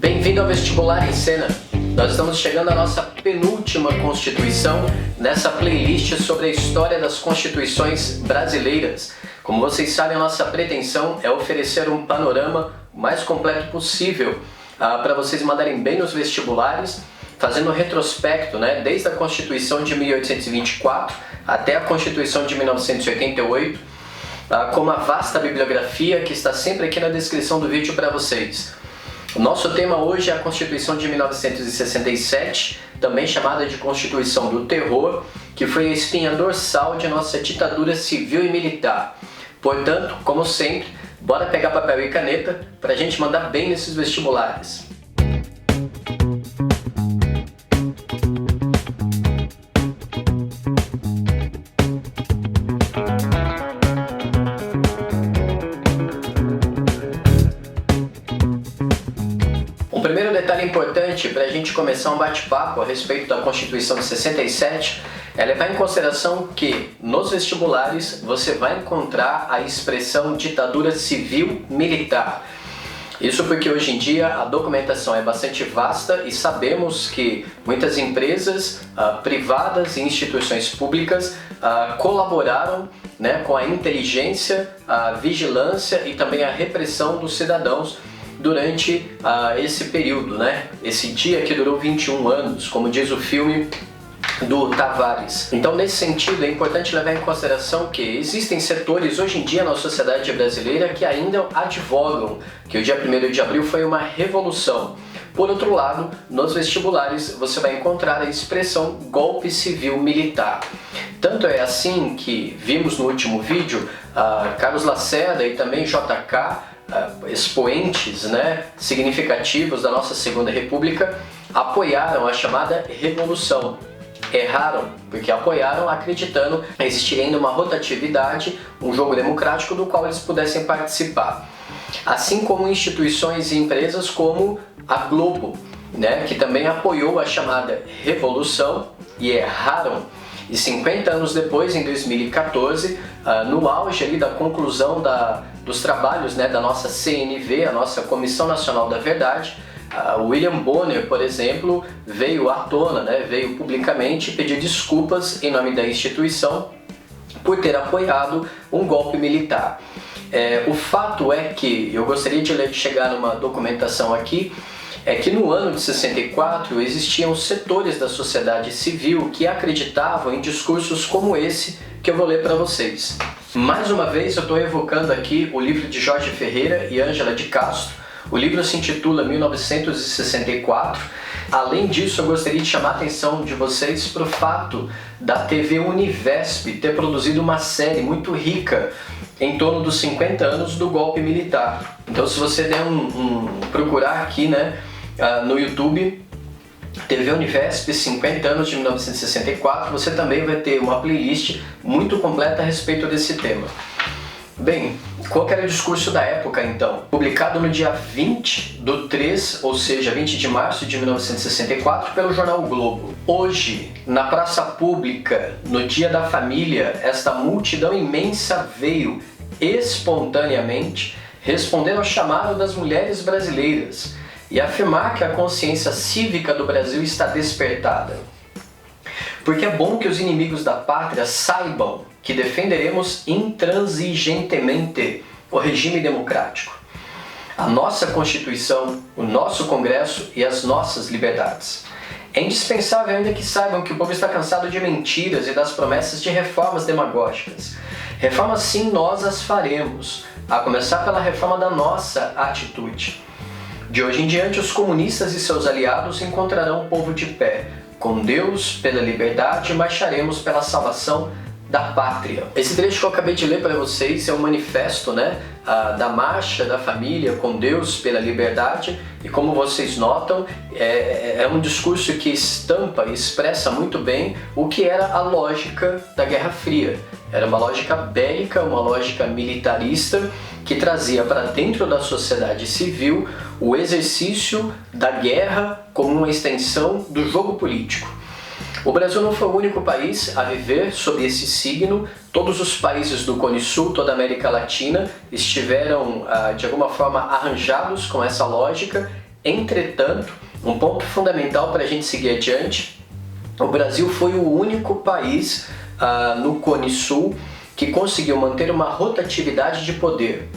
Bem-vindo ao Vestibular em Cena. Nós estamos chegando à nossa penúltima Constituição nessa playlist sobre a história das Constituições brasileiras. Como vocês sabem, a nossa pretensão é oferecer um panorama mais completo possível para vocês mandarem bem nos vestibulares, fazendo um retrospecto, desde a Constituição de 1824 até a Constituição de 1988, com uma vasta bibliografia que está sempre aqui na descrição do vídeo para vocês. O nosso tema hoje é a Constituição de 1967, também chamada de Constituição do Terror, que foi a espinha dorsal de nossa ditadura civil e militar. Portanto, como sempre, bora pegar papel e caneta para a gente mandar bem nesses vestibulares. Um primeiro detalhe importante para a gente começar um bate-papo a respeito da Constituição de 67 é levar em consideração que nos vestibulares você vai encontrar a expressão ditadura civil-militar. Isso porque hoje em dia a documentação é bastante vasta e sabemos que muitas empresas privadas e instituições públicas colaboraram com a inteligência, a vigilância e também a repressão dos cidadãos durante esse período, esse dia que durou 21 anos, como diz o filme do Tavares. Então, nesse sentido, é importante levar em consideração que existem setores hoje em dia na sociedade brasileira que ainda advogam que o dia 1º de abril foi uma revolução. Por outro lado, nos vestibulares você vai encontrar a expressão golpe civil-militar. Tanto é assim que vimos no último vídeo Carlos Lacerda e também JK, expoentes significativos da nossa Segunda República, apoiaram a chamada Revolução. Erraram, porque apoiaram acreditando existir ainda uma rotatividade, um jogo democrático do qual eles pudessem participar. Assim como instituições e empresas como a Globo, que também apoiou a chamada Revolução e erraram. E 50 anos depois, em 2014, no auge ali da conclusão dos trabalhos da nossa CNV, a nossa Comissão Nacional da Verdade, William Bonner, por exemplo, veio à tona, veio publicamente pedir desculpas em nome da instituição por ter apoiado um golpe militar. O fato é que, eu gostaria de chegar numa documentação aqui, é que no ano de 64 existiam setores da sociedade civil que acreditavam em discursos como esse que eu vou ler para vocês. Mais uma vez eu estou evocando aqui o livro de Jorge Ferreira e Ângela de Castro. O livro se intitula 1964. Além disso, eu gostaria de chamar a atenção de vocês para o fato da TV Univesp ter produzido uma série muito rica em torno dos 50 anos do golpe militar. Então, se você der procurar aqui no YouTube, TV Univesp 50 anos de 1964, você também vai ter uma playlist muito completa a respeito desse tema. Bem, qual que era o discurso da época então? Publicado no dia 20/3, ou seja, 20 de março de 1964, pelo jornal o Globo. Hoje, na praça pública, no Dia da Família, esta multidão imensa veio espontaneamente responder ao chamado das mulheres brasileiras e afirmar que a consciência cívica do Brasil está despertada. Porque é bom que os inimigos da pátria saibam que defenderemos intransigentemente o regime democrático, a nossa Constituição, o nosso Congresso e as nossas liberdades. É indispensável ainda que saibam que o povo está cansado de mentiras e das promessas de reformas demagógicas. Reformas sim, nós as faremos, a começar pela reforma da nossa atitude. De hoje em diante, os comunistas e seus aliados encontrarão o povo de pé. Com Deus, pela liberdade, marcharemos pela salvação da pátria. Esse trecho que eu acabei de ler para vocês é um manifesto da Marcha da Família com Deus pela Liberdade, e como vocês notam, é um discurso que estampa e expressa muito bem o que era a lógica da Guerra Fria. Era uma lógica bélica, uma lógica militarista que trazia para dentro da sociedade civil o exercício da guerra como uma extensão do jogo político. O Brasil não foi o único país a viver sob esse signo. Todos os países do Cone Sul, toda a América Latina, estiveram de alguma forma arranjados com essa lógica Entretanto, um ponto fundamental para a gente seguir adiante, o Brasil foi o único país no Cone Sul que conseguiu manter uma rotatividade de poder.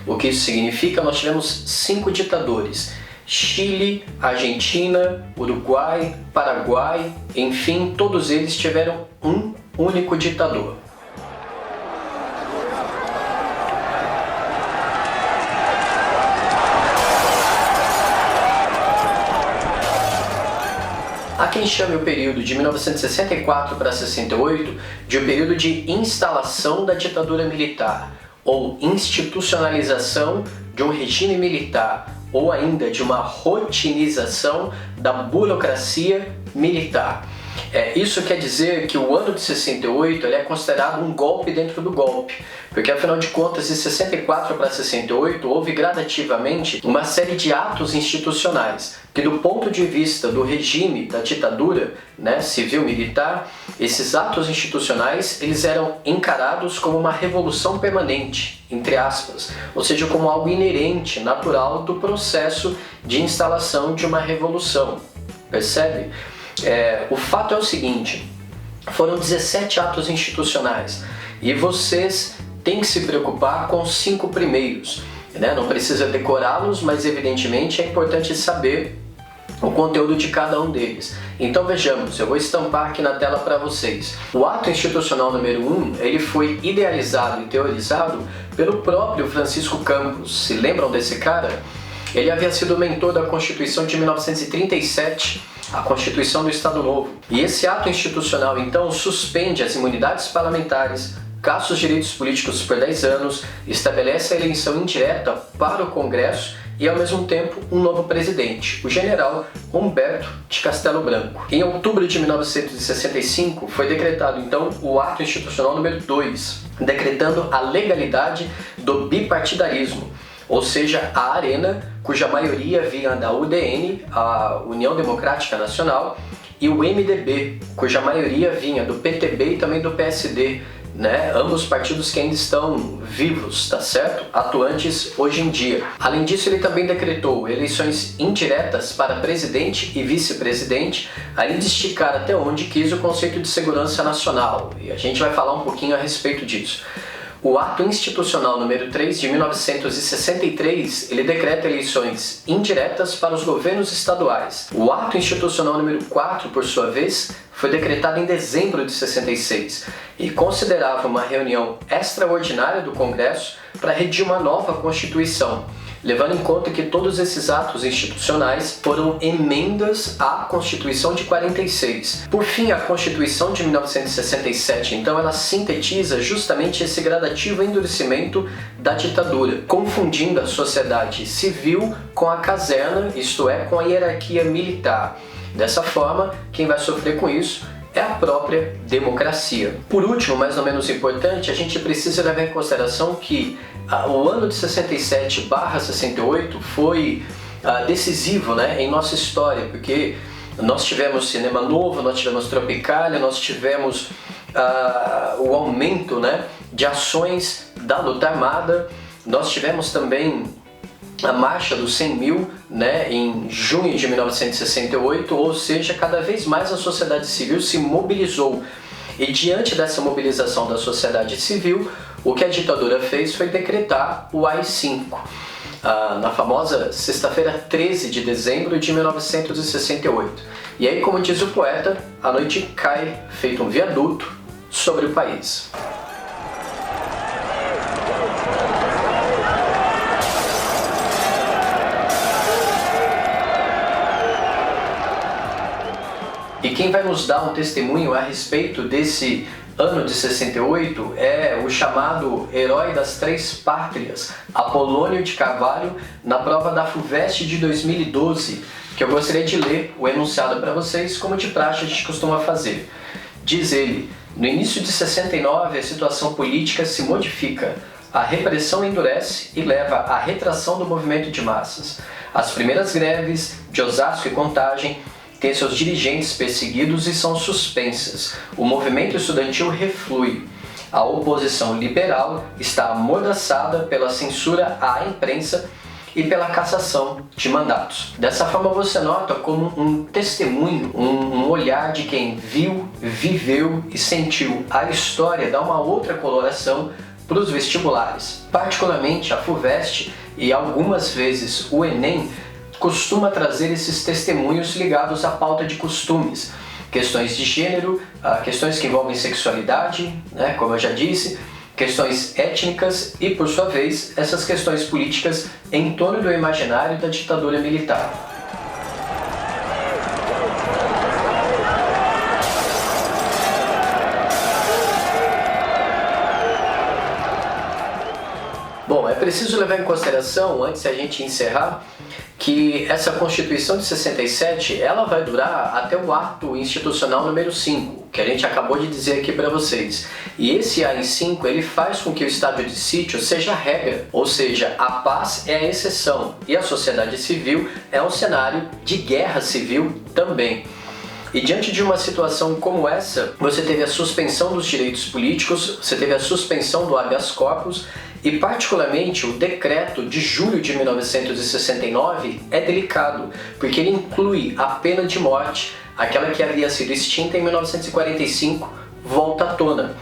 O que isso significa? Nós tivemos 5 ditadores: Chile, Argentina, Uruguai, Paraguai, enfim, todos eles tiveram um único ditador. Há quem chame o período de 1964 para 68 de um período de instalação da ditadura militar, ou institucionalização de um regime militar, ou ainda de uma rotinização da burocracia militar. Isso quer dizer que o ano de 68 ele é considerado um golpe dentro do golpe, porque afinal de contas, de 64 para 68 houve gradativamente uma série de atos institucionais, que do ponto de vista do regime da ditadura, civil-militar, esses atos institucionais eles eram encarados como uma revolução permanente, entre aspas, ou seja, como algo inerente, natural do processo de instalação de uma revolução. Percebe? O fato é o seguinte: foram 17 atos institucionais e vocês têm que se preocupar com os 5 primeiros. Não precisa decorá-los, mas evidentemente é importante saber o conteúdo de cada um deles. Então vejamos, eu vou estampar aqui na tela para vocês. O ato institucional número 1, ele foi idealizado e teorizado pelo próprio Francisco Campos. Se lembram desse cara? Ele havia sido mentor da Constituição de 1937, a Constituição do Estado Novo. E esse ato institucional, então, suspende as imunidades parlamentares, caça os direitos políticos por 10 anos, estabelece a eleição indireta para o Congresso e, ao mesmo tempo, um novo presidente, o general Humberto de Castelo Branco. Em outubro de 1965, foi decretado, então, o ato institucional número 2, decretando a legalidade do bipartidarismo, ou seja, a Arena, cuja maioria vinha da UDN, a União Democrática Nacional, e o MDB, cuja maioria vinha do PTB e também do PSD, ambos partidos que ainda estão vivos, tá certo? Atuantes hoje em dia. Além disso, ele também decretou eleições indiretas para presidente e vice-presidente, além de esticar até onde quis o conceito de segurança nacional, e a gente vai falar um pouquinho a respeito disso. O ato institucional número 3 de 1963, ele decreta eleições indiretas para os governos estaduais. O ato institucional número 4, por sua vez, foi decretado em dezembro de 66 e considerava uma reunião extraordinária do Congresso para redigir uma nova Constituição, levando em conta que todos esses atos institucionais foram emendas à Constituição de 46. Por fim, a Constituição de 1967, então, ela sintetiza justamente esse gradativo endurecimento da ditadura, confundindo a sociedade civil com a caserna, isto é, com a hierarquia militar. Dessa forma, quem vai sofrer com isso é a própria democracia. Por último, mais ou menos importante, a gente precisa levar em consideração que o ano de 67/68 foi decisivo, em nossa história, porque nós tivemos cinema novo, nós tivemos Tropicália, nós tivemos o aumento de ações da luta armada, nós tivemos também a Marcha dos 100 mil, em junho de 1968, ou seja, cada vez mais a sociedade civil se mobilizou. E diante dessa mobilização da sociedade civil, o que a ditadura fez foi decretar o AI-5, na famosa sexta-feira 13 de dezembro de 1968. E aí, como diz o poeta, a noite cai feito um viaduto sobre o país. E quem vai nos dar um testemunho a respeito desse ano de 68 é o chamado herói das 3 pátrias, Apolônio de Carvalho, na prova da FUVEST de 2012, que eu gostaria de ler o enunciado para vocês, como de praxe a gente costuma fazer. Diz ele: no início de 69 a situação política se modifica, a repressão endurece e leva à retração do movimento de massas. As primeiras greves de Osasco e Contagem têm seus dirigentes perseguidos e são suspensas. O movimento estudantil reflui. A oposição liberal está amordaçada pela censura à imprensa e pela cassação de mandatos. Dessa forma você nota como um testemunho, um olhar de quem viu, viveu e sentiu a história dá uma outra coloração para os vestibulares. Particularmente a FUVEST e algumas vezes o Enem costuma trazer esses testemunhos ligados à pauta de costumes, questões de gênero, questões que envolvem sexualidade, né, como eu já disse, questões étnicas e, por sua vez, essas questões políticas em torno do imaginário da ditadura militar. Bom, é preciso levar em consideração, antes de a gente encerrar, que essa Constituição de 67 ela vai durar até o ato institucional número 5, que a gente acabou de dizer aqui para vocês. E esse AI-5 ele faz com que o estado de sítio seja a regra, ou seja, a paz é a exceção e a sociedade civil é um cenário de guerra civil também. E diante de uma situação como essa, você teve a suspensão dos direitos políticos, você teve a suspensão do habeas corpus e, particularmente, o decreto de julho de 1969 é delicado, porque ele inclui a pena de morte, aquela que havia sido extinta em 1945, volta à tona.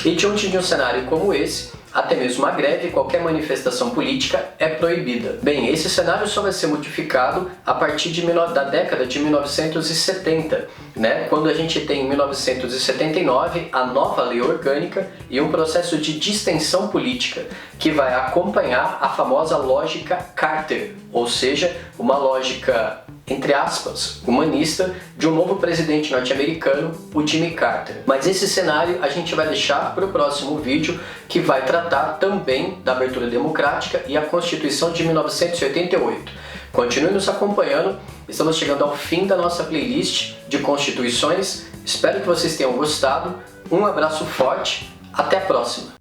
E diante de um cenário como esse, até mesmo a greve e qualquer manifestação política é proibida. Bem, esse cenário só vai ser modificado a partir da década de 1970, né? Quando a gente tem em 1979 a nova lei orgânica e um processo de distensão política que vai acompanhar a famosa lógica Carter, ou seja, uma lógica, entre aspas, humanista de um novo presidente norte-americano, o Jimmy Carter. Mas esse cenário a gente vai deixar para o próximo vídeo, que vai tratar também da abertura democrática e a Constituição de 1988. Continue nos acompanhando, estamos chegando ao fim da nossa playlist de constituições. Espero que vocês tenham gostado. Um abraço forte, até a próxima!